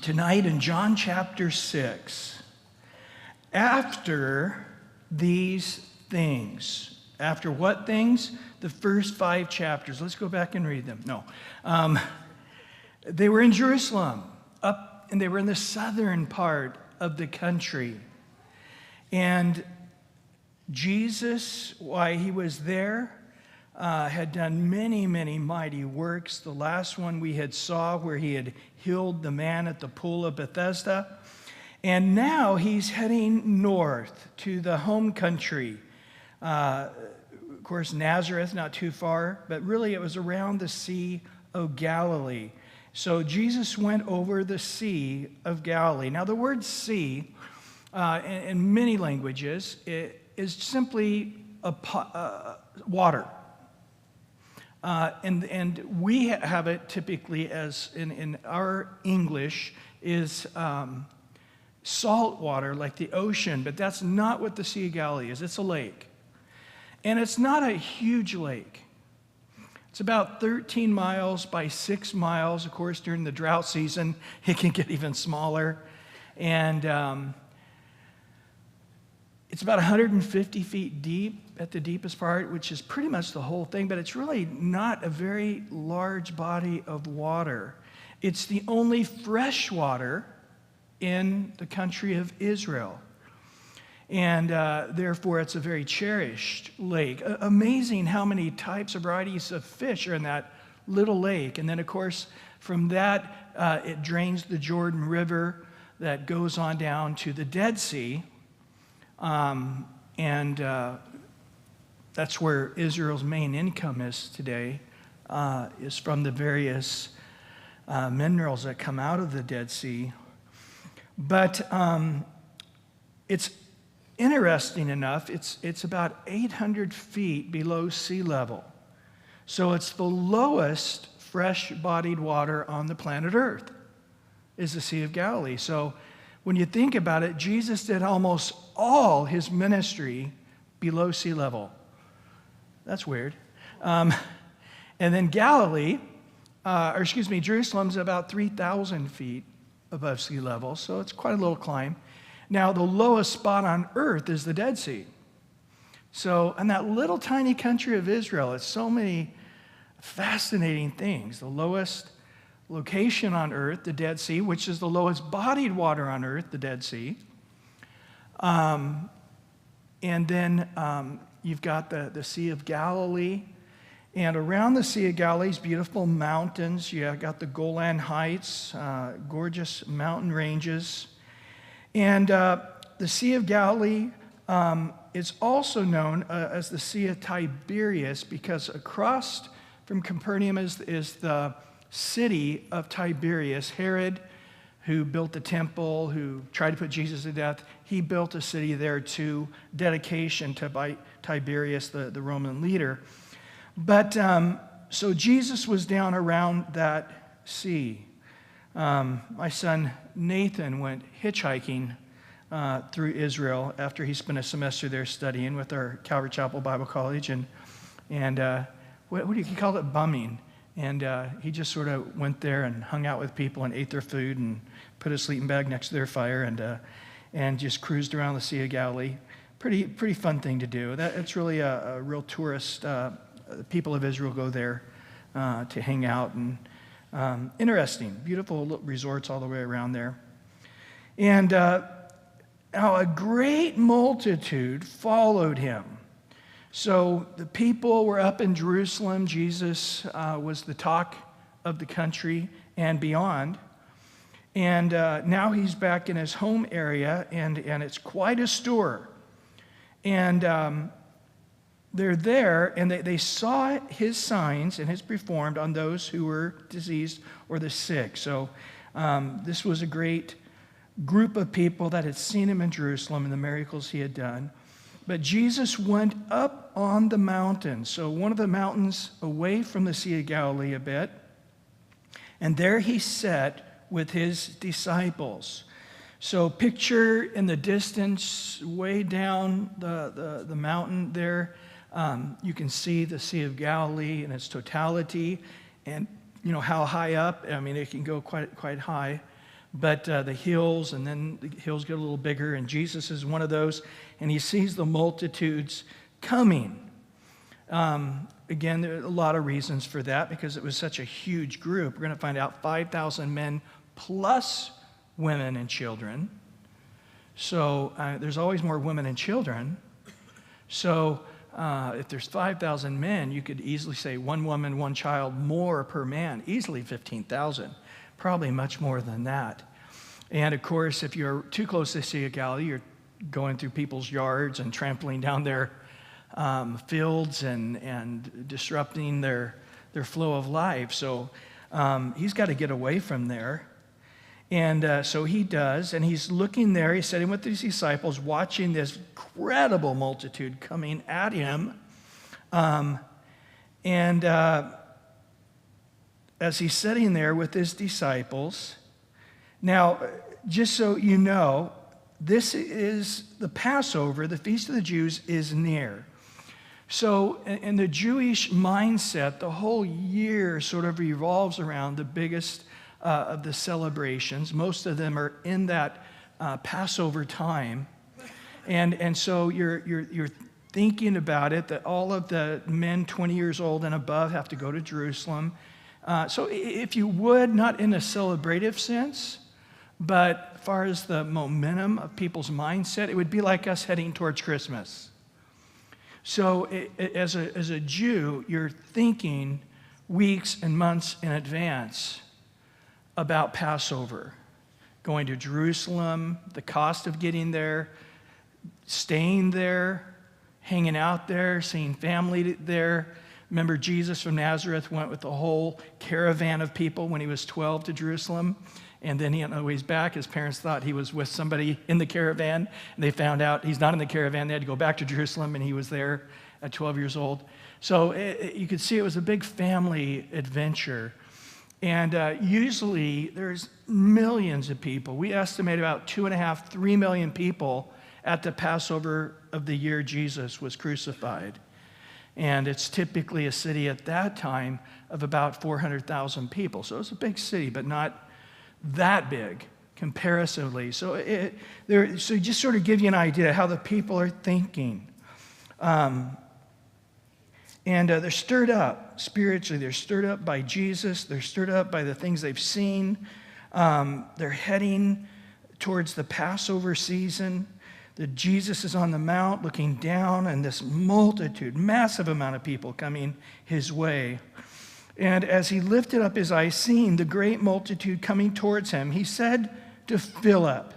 tonight in John chapter 6. After these things. After what things? The first 5 chapters. Let's go back and read them. No. They were in Jerusalem, and they were in the southern part of the country. And Jesus, while he was there, had done many, many mighty works. The last one we had saw where he had healed the man at the pool of Bethesda. And now he's heading north to the home country. Of course, Nazareth, not too far, but really it was around the Sea of Galilee. So Jesus went over the Sea of Galilee. Now the word sea, in many languages, is simply water. And we have it typically as, in our English, is salt water like the ocean, but that's not what the Sea of Galilee is. It's a lake. And it's not a huge lake. It's about 13 miles by 6 miles. Of course, during the drought season, it can get even smaller. And it's about 150 feet deep at the deepest part, which is pretty much the whole thing, but it's really not a very large body of water. It's the only fresh water in the country of Israel. And therefore, it's a very cherished lake. Amazing how many types of varieties of fish are in that little lake. And then, of course, from that, it drains the Jordan River that goes on down to the Dead Sea. And that's where Israel's main income is today, is from the various minerals that come out of the Dead Sea. But it's interesting enough, it's about 800 feet below sea level. So it's the lowest fresh-bodied water on the planet Earth, is the Sea of Galilee. So when you think about it, Jesus did almost all his ministry below sea level. That's weird. And then Jerusalem's about 3,000 feet above sea level, so it's quite a little climb. Now, the lowest spot on earth is the Dead Sea. So, in that little tiny country of Israel, it's so many fascinating things. The lowest location on earth, the Dead Sea, which is the lowest bodied water on earth, the Dead Sea. And then you've got the Sea of Galilee. And around the Sea of Galilee's beautiful mountains. You've got the Golan Heights, gorgeous mountain ranges. And the Sea of Galilee is also known as the Sea of Tiberias because across from Capernaum is the city of Tiberias. Herod, who built the temple, who tried to put Jesus to death, he built a city there to dedication to by Tiberius, the Roman leader. But so Jesus was down around that sea. My son Nathan went hitchhiking through Israel after he spent a semester there studying with our Calvary Chapel Bible College, and what do you call it? Bumming. And he just sort of went there and hung out with people and ate their food and put a sleeping bag next to their fire and just cruised around the Sea of Galilee. Pretty fun thing to do. It's really a real tourist. People of Israel go there to hang out, and interesting, beautiful resorts all the way around there. And now a great multitude followed him. So the people were up in Jerusalem. Jesus was the talk of the country and beyond. And now he's back in his home area, and it's quite a stir. And they're there, and they saw his signs and his performed on those who were diseased or the sick. So this was a great group of people that had seen him in Jerusalem and the miracles he had done. But Jesus went up on the mountain, so one of the mountains away from the Sea of Galilee a bit, and there he sat with his disciples. So picture in the distance, way down the mountain there, you can see the Sea of Galilee in its totality, and you know how high up. I mean, it can go quite high. but the hills, and then the hills get a little bigger, and Jesus is one of those, and he sees the multitudes coming. Again, there are a lot of reasons for that because it was such a huge group. We're going to find out 5,000 men plus women and children. So there's always more women and children. So if there's 5,000 men, you could easily say one woman, one child more per man, easily 15,000, probably much more than that. And of course, if you're too close to the Sea of Galilee, you're going through people's yards and trampling down their fields and disrupting their flow of life. So he's got to get away from there. And so he does, and he's looking there. He's sitting with his disciples, watching this incredible multitude coming at him. And as he's sitting there with his disciples, now, just so you know, this is the Passover, the Feast of the Jews is near. So in the Jewish mindset, the whole year sort of revolves around the biggest of the celebrations. Most of them are in that Passover time. And so you're thinking about it, that all of the men 20 years old and above have to go to Jerusalem. So if you would, not in a celebrative sense, but as far as the momentum of people's mindset, it would be like us heading towards Christmas. So as a Jew, you're thinking weeks and months in advance about Passover, going to Jerusalem, the cost of getting there, staying there, hanging out there, seeing family there. Remember, Jesus from Nazareth went with a whole caravan of people when he was 12 to Jerusalem. And then on the way back, his parents thought he was with somebody in the caravan. And they found out he's not in the caravan. They had to go back to Jerusalem, and he was there at 12 years old. So you could see it was a big family adventure. And usually there's millions of people. We estimate about 2.5, 3 million people at the Passover of the year Jesus was crucified. And it's typically a city at that time of about 400,000 people. So it's a big city, but not that big comparatively. So so just sort of give you an idea how the people are thinking. And they're stirred up spiritually. They're stirred up by Jesus. They're stirred up by the things they've seen. They're heading towards the Passover season. Jesus is on the mount looking down, and this multitude, massive amount of people coming his way. And as he lifted up his eyes, seeing the great multitude coming towards him, he said to Philip,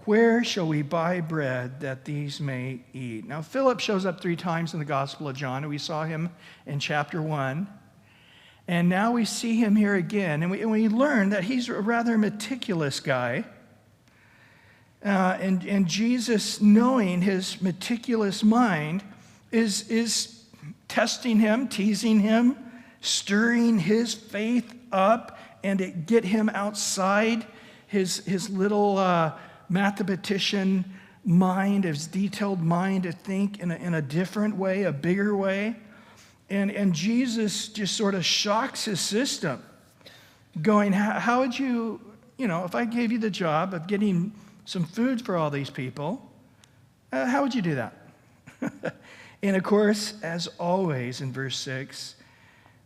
"Where shall we buy bread that these may eat?" Now, Philip shows up 3 times in the Gospel of John, and we saw him in chapter 1. And now we see him here again, and we learn that he's a rather meticulous guy. And Jesus, knowing his meticulous mind, is testing him, teasing him, stirring his faith up, and to get him outside his little mathematician mind, his detailed mind, to think in a different way, a bigger way. And Jesus just sort of shocks his system, going, how would you, if I gave you the job of getting some food for all these people, how would you do that? And of course, as always in verse 6,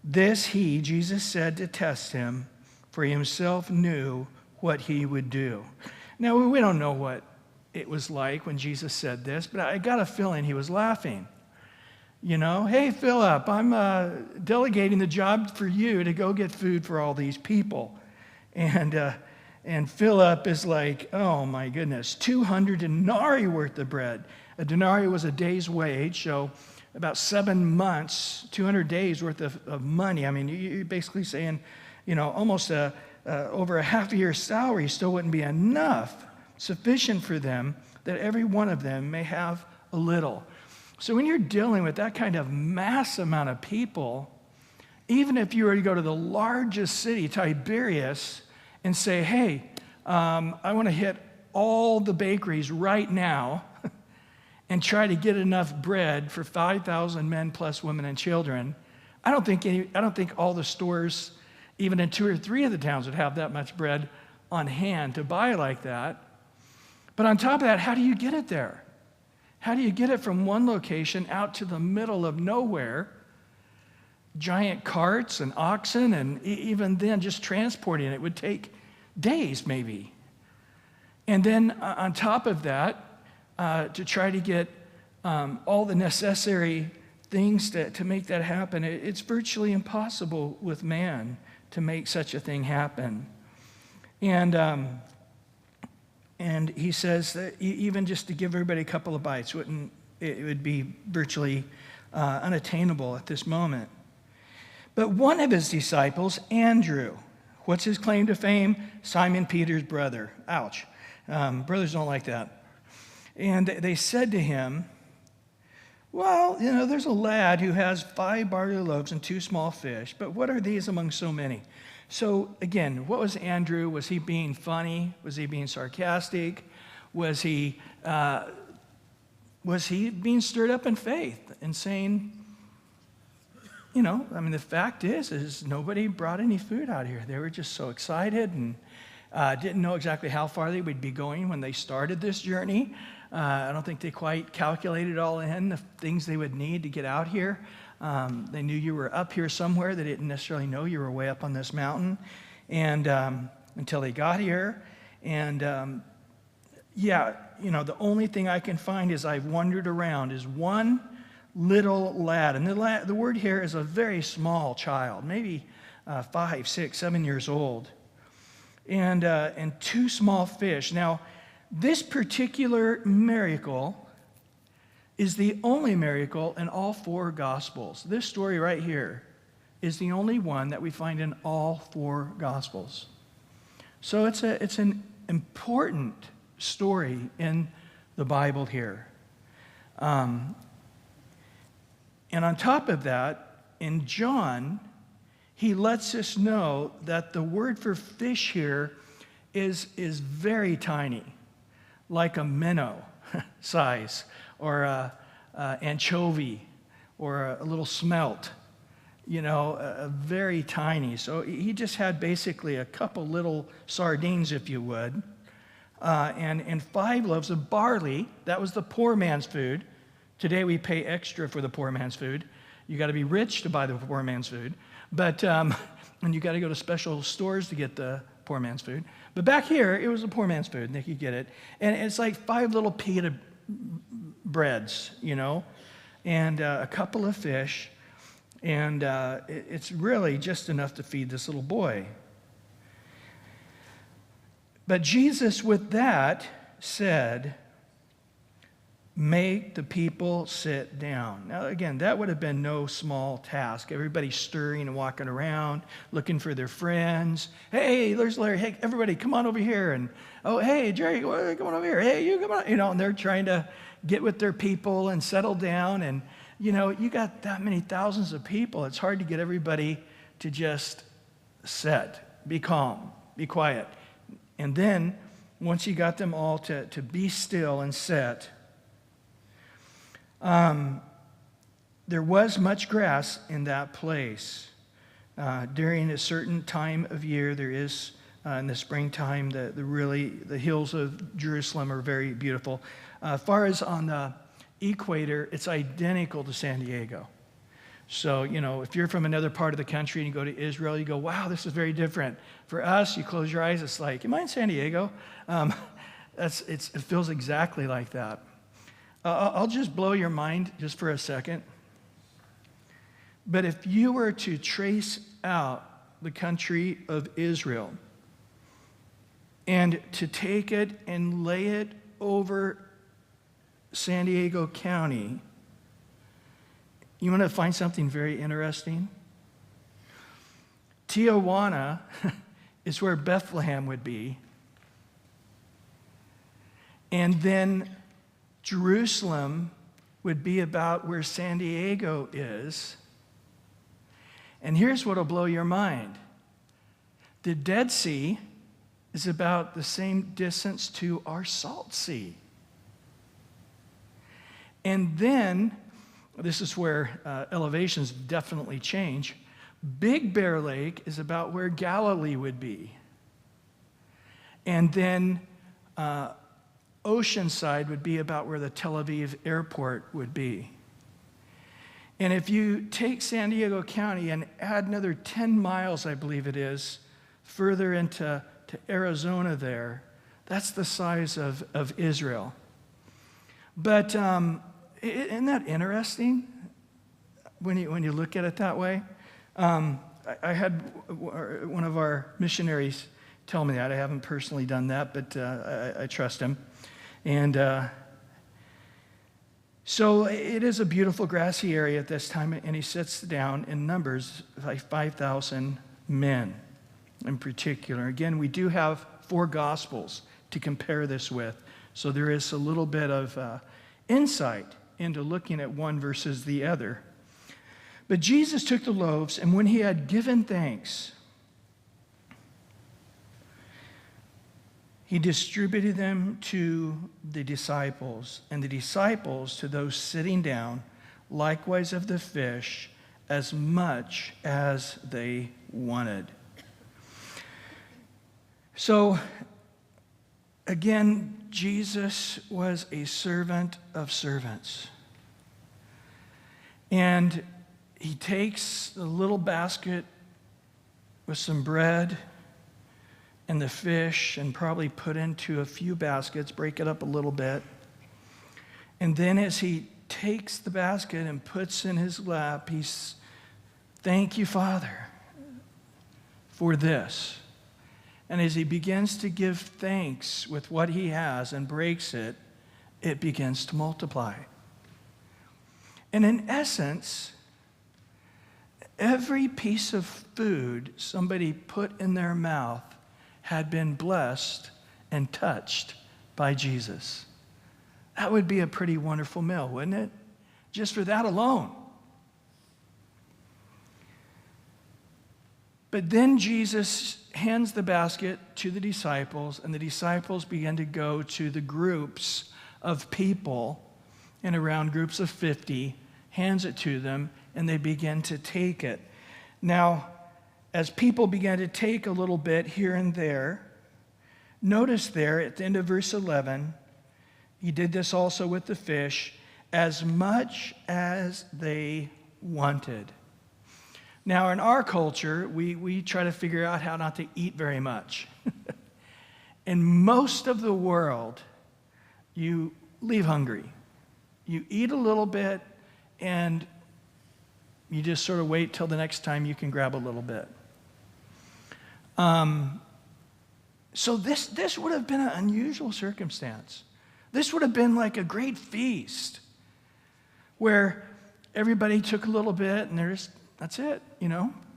this Jesus said to test him, for he himself knew what he would do. Now, we don't know what it was like when Jesus said this, but I got a feeling he was laughing. Hey, Philip, I'm delegating the job for you to go get food for all these people. And Philip is like, oh my goodness, 200 denarii worth of bread. A denarii was a day's wage, so about 7 months, 200 days worth of money. I mean, you're basically saying, almost over a half a year's salary still wouldn't be enough, sufficient for them, that every one of them may have a little. So when you're dealing with that kind of mass amount of people, even if you were to go to the largest city, Tiberias, and say, hey, I want to hit all the bakeries right now and try to get enough bread for 5,000 men plus women and children, I don't think all the stores even in 2 or 3 of the towns would have that much bread on hand to buy like that. But on top of that, how do you get it there? How do you get it from one location out to the middle of nowhere? Giant carts and oxen, and even then just transporting it would take days maybe. And then on top of that, to try to get all the necessary things to make that happen, it's virtually impossible with man to make such a thing happen. And he says that even just to give everybody a couple of bites, it would be virtually unattainable at this moment. But one of his disciples, Andrew, what's his claim to fame? Simon Peter's brother. Ouch. Brothers don't like that. And they said to him, well, there's a lad who has 5 barley loaves and 2 small fish, but what are these among so many? So again, what was Andrew? Was he being funny? Was he being sarcastic? Was he being stirred up in faith and saying, the fact is nobody brought any food out here. They were just so excited and didn't know exactly how far they would be going when they started this journey. I don't think they quite calculated all in the things they would need to get out here. They knew you were up here somewhere. They didn't necessarily know you were way up on this mountain, and until they got here. And the only thing I can find as I've wandered around is one little lad, and the word here is a very small child, maybe 5, 6, 7 years old, and 2 small fish. Now, this particular miracle is the only miracle in all 4 Gospels. This story right here is the only one that we find in all 4 Gospels. So it's an important story in the Bible here. And on top of that, in John, he lets us know that the word for fish here is very tiny, like a minnow size, or a anchovy, or a little smelt, very tiny. So he just had basically a couple little sardines, if you would, and 5 loaves of barley. That was the poor man's food. Today we pay extra for the poor man's food. You got to be rich to buy the poor man's food, but and you got to go to special stores to get the poor man's food. But back here, it was a poor man's food, and they could get it. And it's like 5 little pita breads, and a couple of fish, and it's really just enough to feed this little boy. But Jesus, with that, said, make the people sit down. Now, again, that would have been no small task. Everybody stirring and walking around, looking for their friends. Hey, there's Larry. Hey, everybody, come on over here. And, oh, hey, Jerry, come on over here. Hey, you come on. And they're trying to get with their people and settle down. And, you got that many thousands of people. It's hard to get everybody to just sit, be calm, be quiet. And then, once you got them all to be still and sit, there was much grass in that place. During a certain time of year, there is, in the springtime, the hills of Jerusalem are very beautiful. As far as on the equator, it's identical to San Diego. So, if you're from another part of the country and you go to Israel, you go, wow, this is very different. For us, you close your eyes, it's like, am I in San Diego? It feels exactly like that. I'll just blow your mind just for a second. But if you were to trace out the country of Israel and to take it and lay it over San Diego County, you want to find something very interesting? Tijuana is where Bethlehem would be. And then Jerusalem would be about where San Diego is. And here's what will blow your mind. The Dead Sea is about the same distance to our Salt Sea. And then, this is where elevations definitely change, Big Bear Lake is about where Galilee would be. And then Oceanside would be about where the Tel Aviv airport would be. And if you take San Diego County and add another 10 miles, I believe it is, further into Arizona there, that's the size of Israel. But isn't that interesting when you look at it that way? I had one of our missionaries tell me that. I haven't personally done that, but I trust him. And so it is a beautiful grassy area at this time, and he sits down in numbers like 5,000 men in particular. Again, we do have 4 Gospels to compare this with, so there is a little bit of insight into looking at one versus the other. But Jesus took the loaves, and when he had given thanks, he distributed them to the disciples, and the disciples to those sitting down, likewise of the fish, as much as they wanted. So, again, Jesus was a servant of servants. And he takes a little basket with some bread and the fish and probably put into a few baskets, break it up a little bit. And then as he takes the basket and puts in his lap, he's, thank you, Father, for this. And as he begins to give thanks with what he has and breaks it, it begins to multiply. And in essence, every piece of food somebody put in their mouth had been blessed and touched by Jesus. That would be a pretty wonderful meal, wouldn't it? Just for that alone. But then Jesus hands the basket to the disciples, and the disciples begin to go to the groups of people, and around groups of 50, hands it to them, and they begin to take it. Now, as people began to take a little bit here and there, notice there at the end of verse 11, he did this also with the fish, as much as they wanted. Now, in our culture, we try to figure out how not to eat very much. In most of the world, you leave hungry. You eat a little bit, and you just sort of wait till the next time you can grab a little bit. So this would have been an unusual circumstance. This would have been like a great feast where everybody took a little bit and that's it,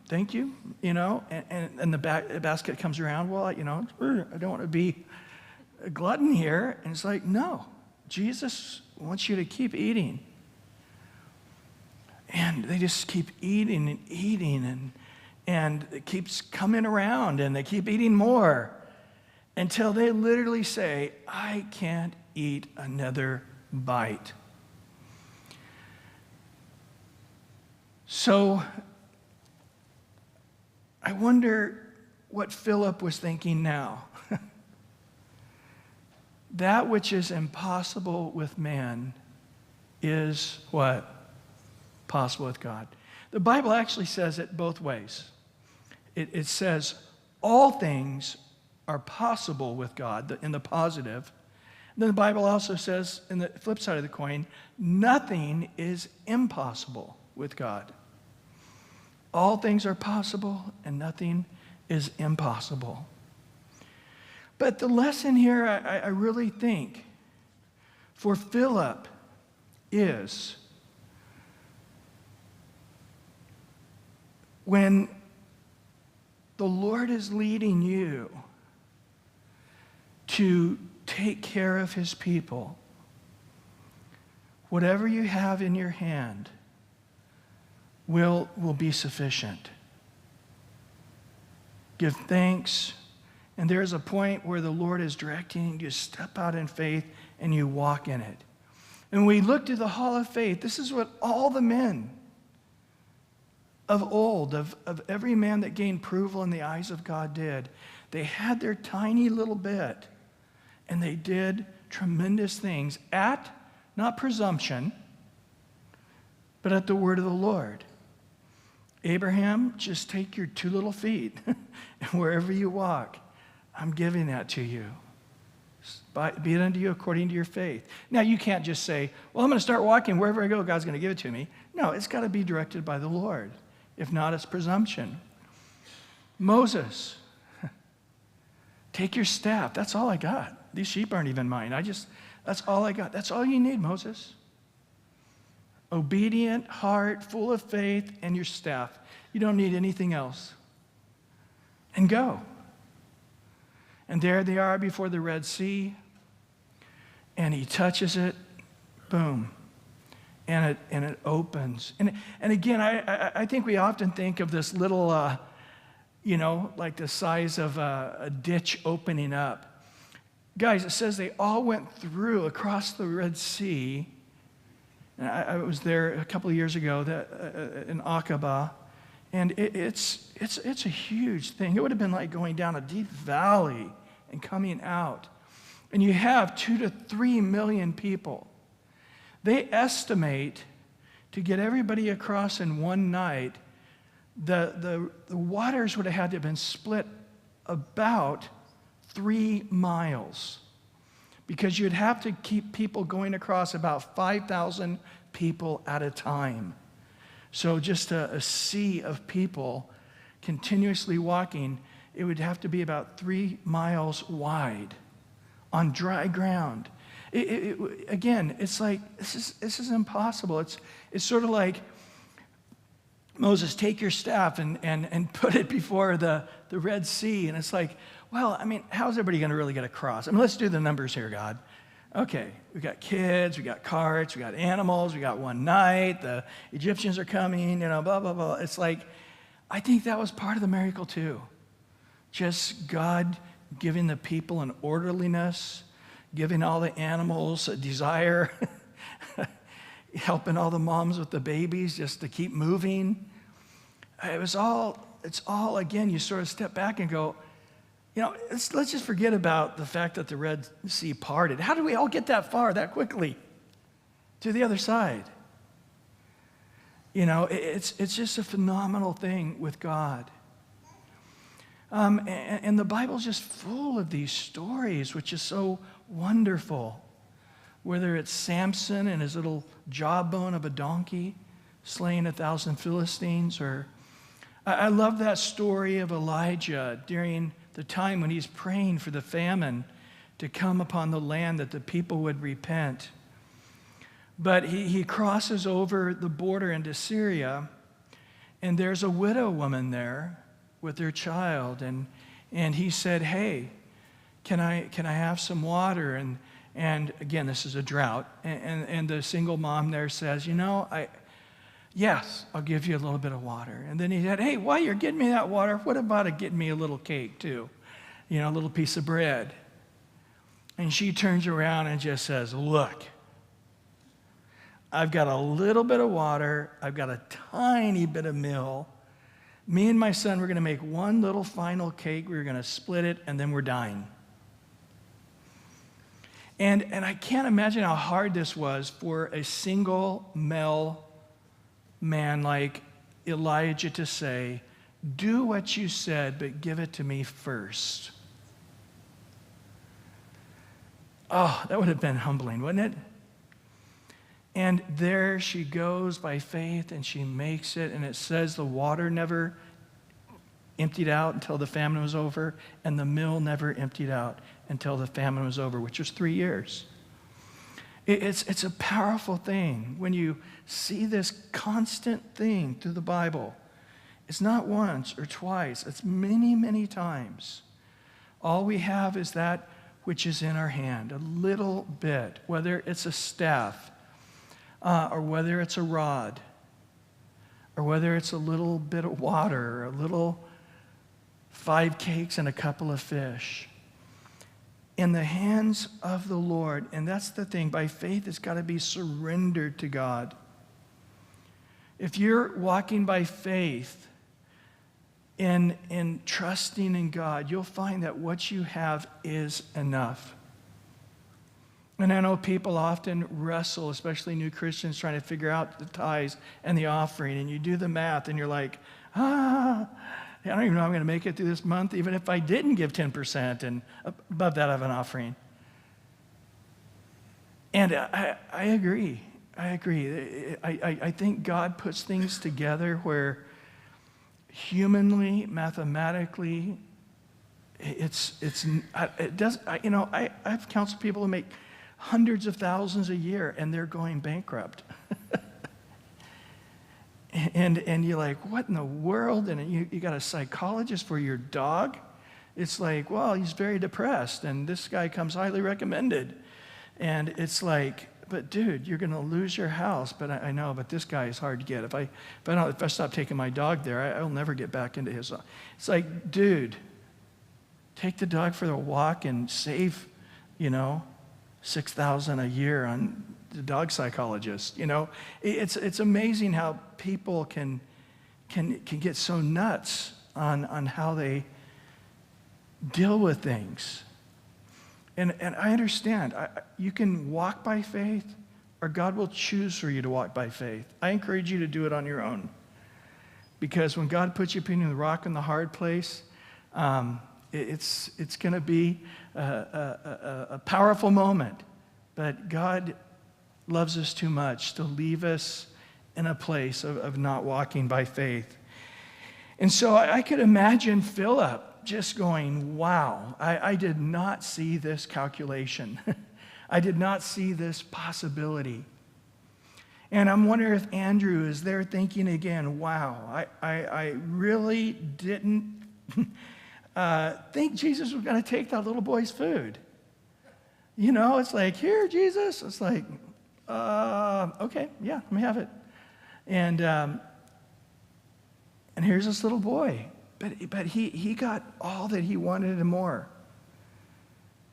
thank you, and the basket comes around, well, I don't want to be a glutton here. And it's like, no, Jesus wants you to keep eating. And they just keep eating and eating, and it keeps coming around, and they keep eating more until they literally say, I can't eat another bite. So I wonder what Philip was thinking now. That which is impossible with man is what? Possible with God. The Bible actually says it both ways. It says all things are possible with God in the positive. Then the Bible also says, in the flip side of the coin, nothing is impossible with God. All things are possible and nothing is impossible. But the lesson here, I really think, for Philip is when the Lord is leading you to take care of his people, whatever you have in your hand will be sufficient. Give thanks, and there is a point where the Lord is directing you to step out in faith and you walk in it. And when we look to the hall of faith, this is what all the men of old, of every man that gained approval in the eyes of God did. They had their tiny little bit, and they did tremendous things at, not presumption, but at the word of the Lord. Abraham, just take your 2 little feet, and wherever you walk, I'm giving that to you. Be it unto you according to your faith. Now, you can't just say, well, I'm going to start walking. Wherever I go, God's going to give it to me. No, it's got to be directed by the Lord. If not, it's presumption. Moses, take your staff. That's all I got. These sheep aren't even mine. That's all I got. That's all you need, Moses. Obedient heart, full of faith, and your staff. You don't need anything else. And go. And there they are before the Red Sea, and he touches it, boom, and it opens. And again, I think we often think of this little, like the size of a ditch opening up. Guys, it says they all went through across the Red Sea. And I was there a couple of years ago in Aqaba, and it's a huge thing. It would have been like going down a deep valley and coming out. And you have 2 to 3 million people. They estimate to get everybody across in one night, the waters would have had to have been split about 3 miles, because you'd have to keep people going across about 5,000 people at a time. So just a sea of people continuously walking, it would have to be about 3 miles wide on dry ground. Again, it's like, this is impossible. It's sort of like, Moses, take your staff and put it before the Red Sea. And it's like, well, I mean, how's everybody going to really get across? I mean, let's do the numbers here, God. Okay, we got kids, we got carts, we got animals, we got one night, the Egyptians are coming, blah, blah, blah. It's like, I think that was part of the miracle too. Just God giving the people an orderliness, giving all the animals a desire, helping all the moms with the babies just to keep moving. It's all, again, you sort of step back and go, let's just forget about the fact that the Red Sea parted. How did we all get that far that quickly to the other side? It's just a phenomenal thing with God. And the Bible's just full of these stories, which is so wonderful. Whether it's Samson and his little jawbone of a donkey slaying 1,000 Philistines, or I love that story of Elijah during the time when he's praying for the famine to come upon the land, that the people would repent. But he crosses over the border into Syria, and there's a widow woman there with their child, and he said, hey, can I have some water? And again, this is a drought, and the single mom there says, yes, I'll give you a little bit of water. And then he said, hey, while you're getting me that water, what about getting me a little cake too? A little piece of bread. And she turns around and just says, look, I've got a little bit of water. I've got a tiny bit of meal. Me and my son, we're going to make one little final cake. We're going to split it, and then we're dying. And I can't imagine how hard this was for a single male man like Elijah to say, do what you said, but give it to me first. Oh, that would have been humbling, wouldn't it? And there she goes by faith, and she makes it, and it says the water never emptied out until the famine was over, and the mill never emptied out until the famine was over, which was 3 years. It's a powerful thing when you see this constant thing through the Bible. It's not once or twice. It's many, many times. All we have is that which is in our hand, a little bit, whether it's a staff, or whether it's a rod, or whether it's a little bit of water, or a little 5 cakes and a couple of fish. In the hands of the Lord, and that's the thing, by faith it's got to be surrendered to God. If you're walking by faith in trusting in God, you'll find that what you have is enough. And I know people often wrestle, especially new Christians, trying to figure out the tithes and the offering. And you do the math and you're like, I don't even know how I'm going to make it through this month, even if I didn't give 10% and above that of an offering. And I agree. I think God puts things together where humanly, mathematically, I've counseled people who make hundreds of thousands a year and they're going bankrupt. and you're like, what in the world? And you got a psychologist for your dog? It's like, well, he's very depressed and this guy comes highly recommended. And it's like, but dude, you're going to lose your house. But I know, but this guy is hard to get. If I stop taking my dog there, I'll never get back into his. It's like, dude, take the dog for a walk and save, $6,000 a year on the dog psychologist. It's amazing how people can get so nuts on how they deal with things. And I understand. You can walk by faith, or God will choose for you to walk by faith. I encourage you to do it on your own. Because when God puts you between the rock and the hard place, it's going to be a powerful moment. But God loves us too much to leave us in a place of not walking by faith. And so I could imagine Philip just going, wow, I did not see this calculation. I did not see this possibility. And I'm wondering if Andrew is there thinking again, wow, I really didn't think Jesus was going to take that little boy's food. It's like, here, Jesus. It's like, okay, yeah, let me have it. And here's this little boy. But he got all that he wanted and more.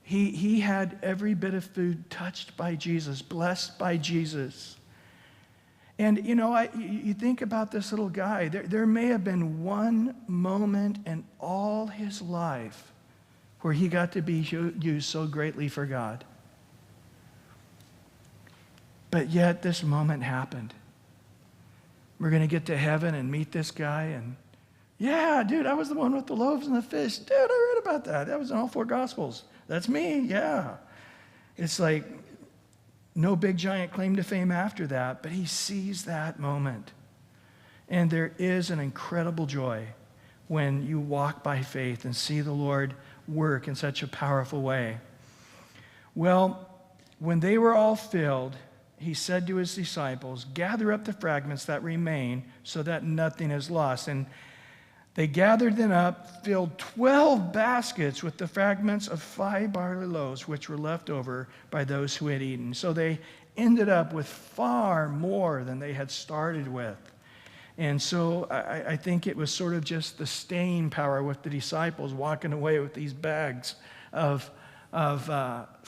He had every bit of food touched by Jesus, blessed by Jesus. And, you think about this little guy. There may have been one moment in all his life where he got to be used so greatly for God. But yet this moment happened. We're going to get to heaven and meet this guy and, yeah, dude, I was the one with the loaves and the fish. Dude, I read about that. That was in all 4 Gospels. That's me, yeah. It's like no big giant claim to fame after that, but he sees that moment. And there is an incredible joy when you walk by faith and see the Lord work in such a powerful way. Well, when they were all filled, he said to his disciples, gather up the fragments that remain so that nothing is lost. And they gathered them up, filled 12 baskets with the fragments of 5 barley loaves, which were left over by those who had eaten. So they ended up with far more than they had started with. And so I think it was sort of just the staying power with the disciples walking away with these bags of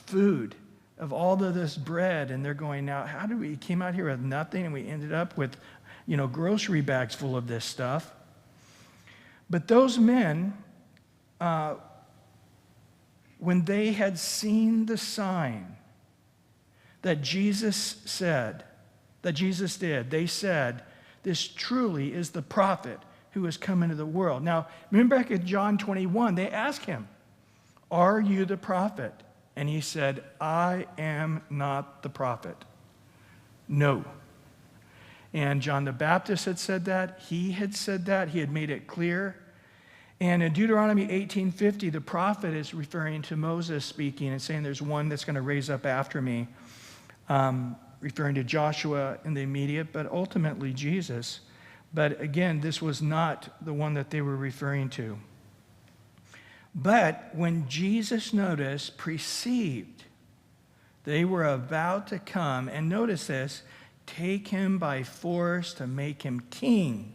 food, of all of this bread. And they're going, now, how did we came out here with nothing and we ended up with, grocery bags full of this stuff? But those men, when they had seen the sign that Jesus did, they said, this truly is the prophet who has come into the world. Now, remember back in John 21, they asked him, are you the prophet? And he said, I am not the prophet. No. And John the Baptist had said that. He had said that. He had made it clear. And in Deuteronomy 18:50, the prophet is referring to Moses speaking and saying there's one that's going to raise up after me, referring to Joshua in the immediate, but ultimately Jesus. But again, this was not the one that they were referring to. But when Jesus perceived they were about to come, and notice this, take him by force to make him king,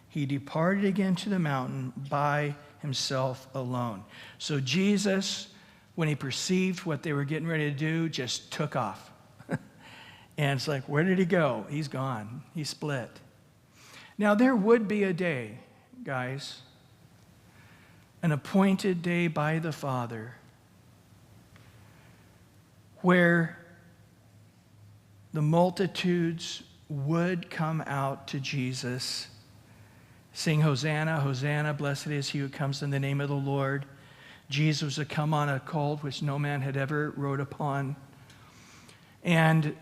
he departed again to the mountain by himself alone. So Jesus, when he perceived what they were getting ready to do, just took off. And it's like, where did he go? He's gone. He split. Now, there would be a day, guys, an appointed day by the Father, where the multitudes would come out to Jesus, sing, Hosanna, Hosanna, blessed is he who comes in the name of the Lord. Jesus would come on a colt which no man had ever rode upon. And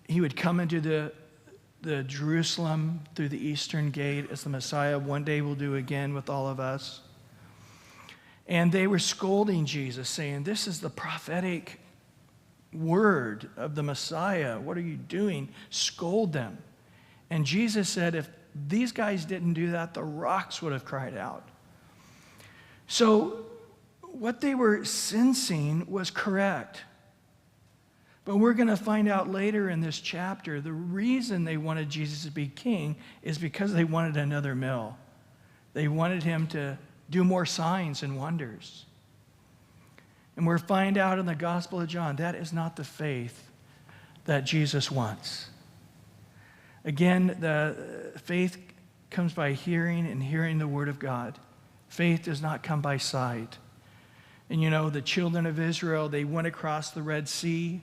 he would come into the Jerusalem through the eastern gate, as the Messiah one day will do again with all of us. And they were scolding Jesus, saying, this is the prophetic word of the Messiah. What are you doing? Scold them. And Jesus said, if these guys didn't do that, the rocks would have cried out. So what they were sensing was correct. But we're going to find out later in this chapter, the reason they wanted Jesus to be king is because they wanted another mill. They wanted him to do more signs and wonders. And we'll find out in the Gospel of John, that is not the faith that Jesus wants. Again, the faith comes by hearing and hearing the Word of God. Faith does not come by sight. And you know, the children of Israel, they went across the Red Sea,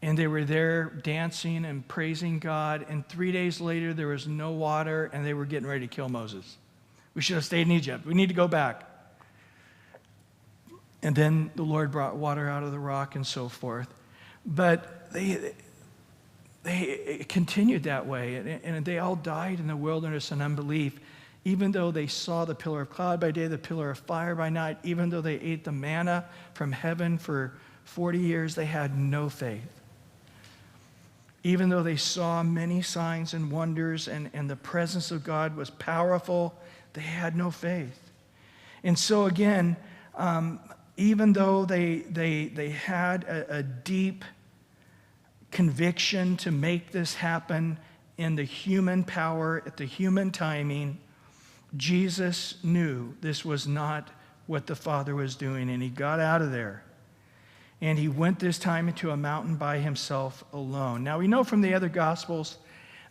and they were there dancing and praising God. And 3 days later, there was no water, and they were getting ready to kill Moses. We should have stayed in Egypt. We need to go back. And then the Lord brought water out of the rock and so forth. But they continued that way, and they all died in the wilderness in unbelief, even though they saw the pillar of cloud by day, the pillar of fire by night, even though they ate the manna from heaven for 40 years, they had no faith. Even though they saw many signs and wonders and the presence of God was powerful, they had no faith. And so again, even though they had a deep conviction to make this happen in the human power, at the human timing, Jesus knew this was not what the Father was doing, and he got out of there. And he went this time into a mountain by himself alone. Now, we know from the other Gospels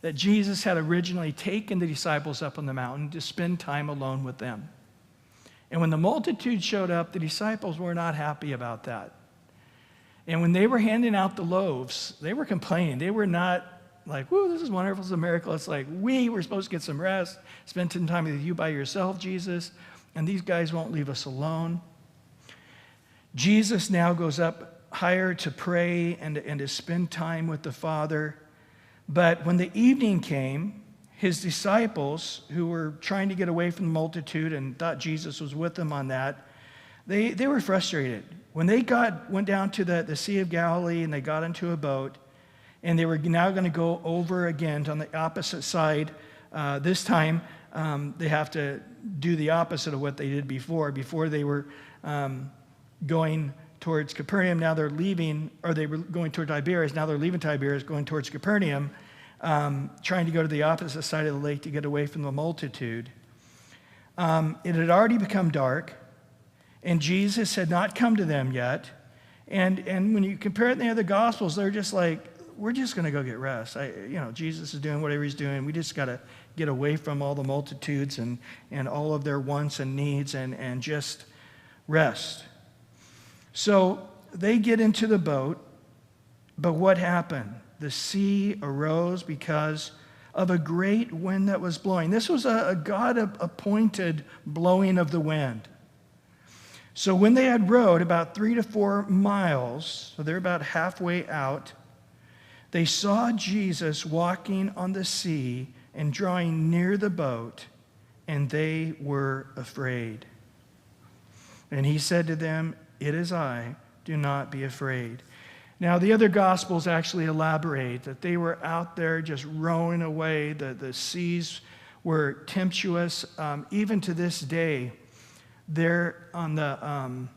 that Jesus had originally taken the disciples up on the mountain to spend time alone with them. And when the multitude showed up, the disciples were not happy about that. And when they were handing out the loaves, they were complaining. They were not like, whoo, this is wonderful, this is a miracle. It's like, we were supposed to get some rest, spend some time with you by yourself, Jesus, and these guys won't leave us alone. Jesus now goes up higher to pray and to spend time with the Father. But when the evening came, his disciples, who were trying to get away from the multitude and thought Jesus was with them on that, they were frustrated. When they went down to the Sea of Galilee and they got into a boat, and they were now going to go over again on the opposite side, this time they have to do the opposite of what they did before. Before they were going towards Capernaum, now they're leaving, or they were going toward Tiberias, now they're leaving Tiberias, going towards Capernaum, trying to go to the opposite side of the lake to get away from the multitude. It had already become dark, and Jesus had not come to them yet. And when you compare it in the other Gospels, they're just like, we're just going to go get rest. Jesus is doing whatever he's doing. We just got to get away from all the multitudes and all of their wants and needs and just rest. So they get into the boat, but what happened? The sea arose because of a great wind that was blowing. This was a God-appointed blowing of the wind. So when they had rowed about 3 to 4 miles, so they're about halfway out, they saw Jesus walking on the sea and drawing near the boat, and they were afraid. And he said to them, "It is I, do not be afraid." Now, the other Gospels actually elaborate that they were out there just rowing away. The seas were tempestuous. Even to this day, they're on the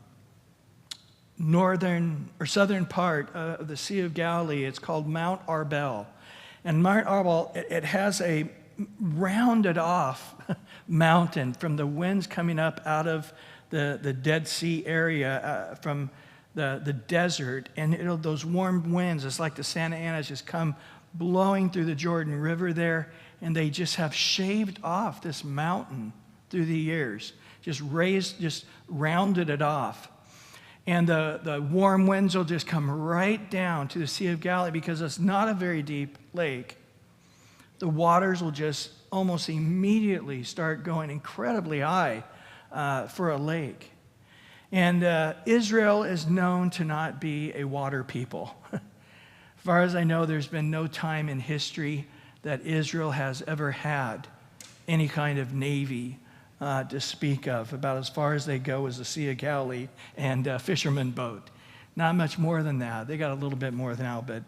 northern or southern part of the Sea of Galilee. It's called Mount Arbel. And Mount Arbel, it has a rounded off mountain from the winds coming up out of the Dead Sea area from the desert, and those warm winds, it's like the Santa Anas just come blowing through the Jordan River there, and they just have shaved off this mountain through the years, just rounded it off. And the warm winds will just come right down to the Sea of Galilee because it's not a very deep lake. The waters will just almost immediately start going incredibly high for a lake. And Israel is known to not be a water people. As far as I know, there's been no time in history that Israel has ever had any kind of navy to speak of. About as far as they go is the Sea of Galilee and a fisherman boat. Not much more than that. They got a little bit more now, but...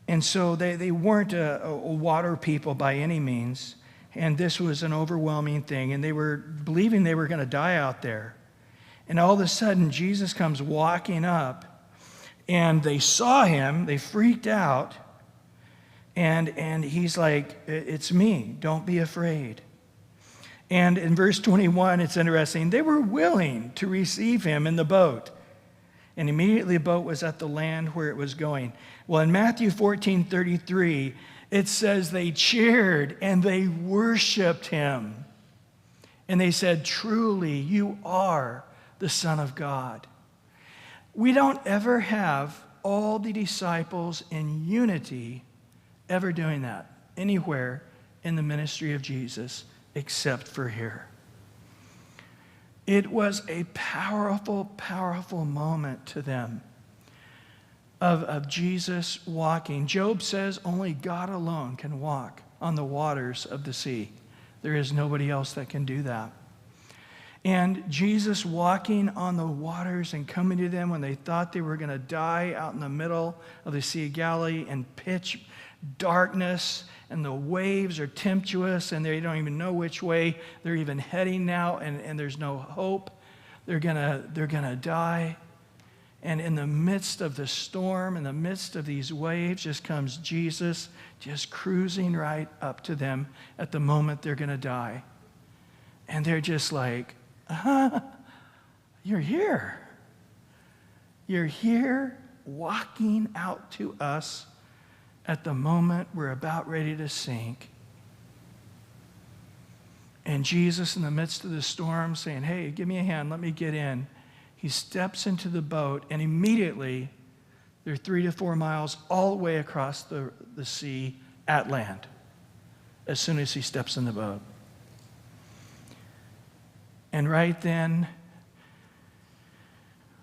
and so they weren't a water people by any means. And this was an overwhelming thing. And they were believing they were going to die out there. And all of a sudden, Jesus comes walking up. And they saw him. They freaked out. And he's like, it's me. Don't be afraid. And in verse 21, it's interesting. They were willing to receive him in the boat. And immediately the boat was at the land where it was going. Well, in Matthew 14:33, it says they cheered and they worshiped him. And they said, truly, you are the Son of God. We don't ever have all the disciples in unity ever doing that anywhere in the ministry of Jesus except for here. It was a powerful, powerful moment to them of Jesus walking. Job says only God alone can walk on the waters of the sea. There is nobody else that can do that. And Jesus walking on the waters and coming to them when they thought they were going to die out in the middle of the Sea of Galilee in pitch darkness, and the waves are tempestuous, and they don't even know which way they're even heading now, and there's no hope. They're gonna die. And in the midst of the storm, in the midst of these waves, just comes Jesus, just cruising right up to them at the moment they're gonna die. And they're just like, you're here. You're here walking out to us at the moment we're about ready to sink. And Jesus, in the midst of the storm, saying, hey, give me a hand, let me get in. He steps into the boat, and immediately they're 3 to 4 miles all the way across the sea at land as soon as he steps in the boat. And right then,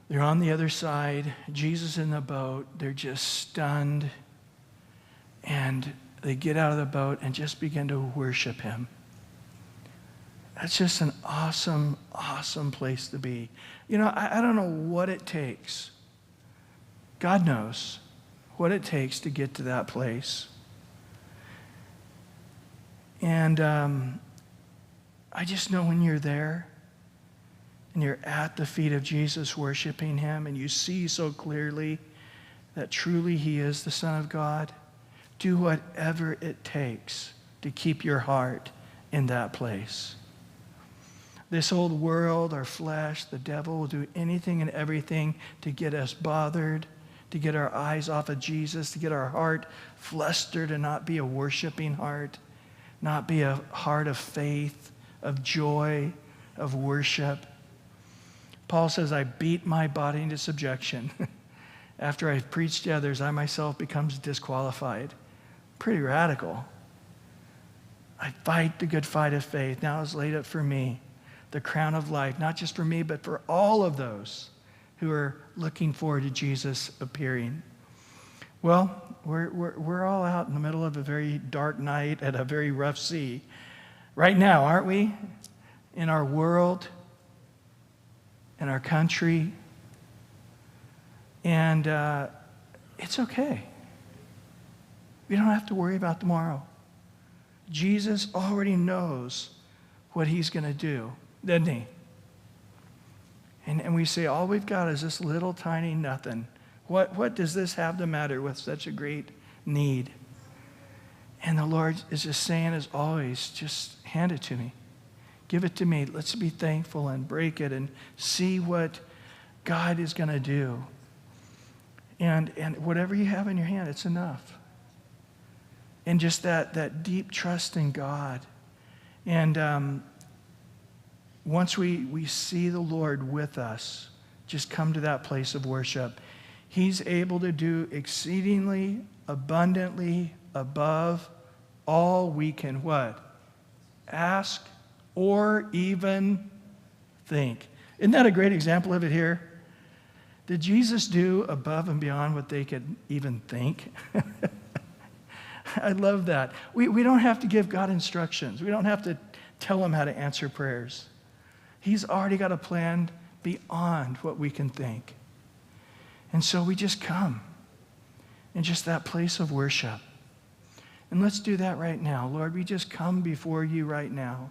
they're on the other side, Jesus in the boat, they're just stunned. And they get out of the boat and just begin to worship him. That's just an awesome, awesome place to be. You know, I don't know what it takes. God knows what it takes to get to that place. And I just know when you're there and you're at the feet of Jesus worshiping him and you see so clearly that truly he is the Son of God, do whatever it takes to keep your heart in that place. This old world, our flesh, the devil will do anything and everything to get us bothered, to get our eyes off of Jesus, to get our heart flustered and not be a worshiping heart, not be a heart of faith, of joy, of worship. Paul says, I beat my body into subjection. After I've preached to others, I myself becomes disqualified. Pretty radical. I fight the good fight of faith. Now is laid up for me the crown of life, not just for me, but for all of those who are looking forward to Jesus appearing. Well, we're all out in the middle of a very dark night at a very rough sea right now, aren't we? In our world, in our country, and it's okay. We don't have to worry about tomorrow. Jesus already knows what he's going to do, doesn't he? And we say, all we've got is this little tiny nothing. What does this have to matter with such a great need? And the Lord is just saying, as always, just hand it to me. Give it to me. Let's be thankful and break it and see what God is going to do. And whatever you have in your hand, it's enough. And just that deep trust in God. And once we see the Lord with us, just come to that place of worship. He's able to do exceedingly, abundantly, above all we can what? Ask or even think. Isn't that a great example of it here? Did Jesus do above and beyond what they could even think? I love that. We don't have to give God instructions. We don't have to tell him how to answer prayers. He's already got a plan beyond what we can think. And so we just come in just that place of worship. And let's do that right now. Lord, we just come before you right now.